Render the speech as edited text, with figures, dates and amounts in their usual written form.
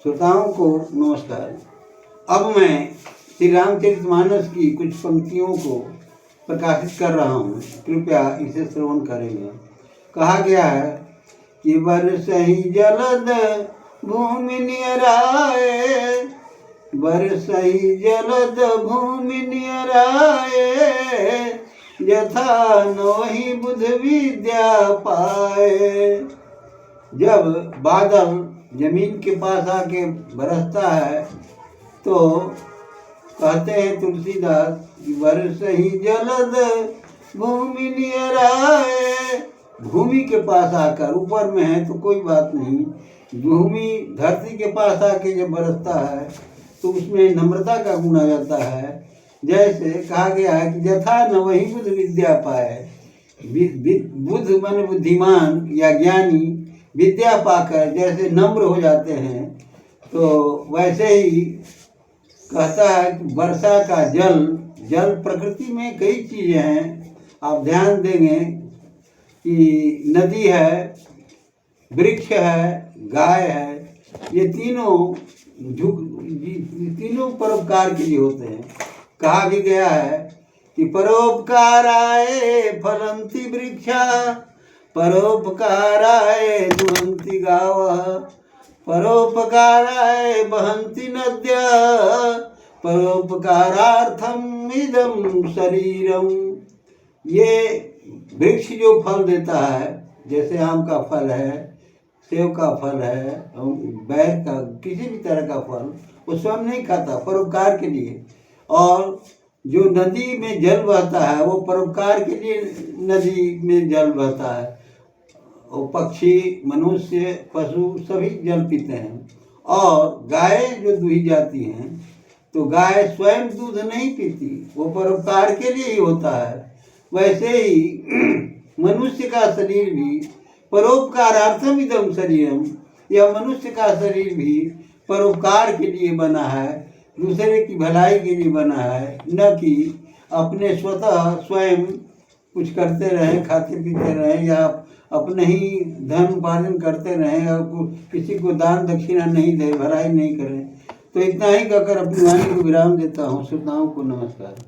श्रोताओं को नमस्कार। अब मैं श्री रामचरितमानस की कुछ पंक्तियों को प्रकाशित कर रहा हूँ, कृपया इसे श्रवण करेंगे। कहा गया है कि बरसहि जलद भूमि नियराए, बरसहि जलद भूमि नियराए, यथा नवहि बुध विद्या पाए। जब बादल जमीन के पास आके बरसता है तो कहते हैं तुलसीदास कि बरसहि जलद भूमि नियराए। भूमि के पास आकर, ऊपर में है तो कोई बात नहीं, भूमि धरती के पास आके जब बरसता है तो उसमें नम्रता का गुण आ जाता है। जैसे कहा गया है कि यथा नवहि बुध विद्या पाए। बुध मन बुद्धिमान या ज्ञानी विद्या पाकर जैसे नम्र हो जाते हैं, तो वैसे ही कहता है कि वर्षा का जल, जल प्रकृति में कई चीज़ें हैं। आप ध्यान देंगे कि नदी है, वृक्ष है, गाय है, ये तीनों परोपकार के लिए होते हैं। कहा भी गया है कि परोपकाराय फलन्ति वृक्षा, परोपकाराय दुहन्ति गावः, परोपकाराय बहन्ति नद्यः, परोपकारार्थम इदं शरीरम। ये वृक्ष जो फल देता है, जैसे आम का फल है, सेब का फल है, बैर का, किसी भी तरह का फल, वो स्वयं नहीं खाता, परोपकार के लिए। और जो नदी में जल बहता है वो परोपकार के लिए नदी में जल बहता है। और पक्षी, मनुष्य, पशु सभी जल पीते हैं। और गाय जो दूही जाती हैं तो गाय स्वयं दूध नहीं पीती, वो परोपकार के लिए ही होता है। वैसे ही मनुष्य का शरीर भी परोपकारार्थम इदं शरीरम, यह मनुष्य का शरीर भी परोपकार के लिए बना है, दूसरे की भलाई के लिए बना है, न कि अपने स्वतः स्वयं कुछ करते रहें, खाते पीते रहें, या अपने ही धन उपार्जन करते रहें और किसी को दान दक्षिणा नहीं दे, भलाई नहीं करें। तो इतना ही कहकर अपनी वाणी को विराम देता हूँ। श्रोताओं को नमस्कार।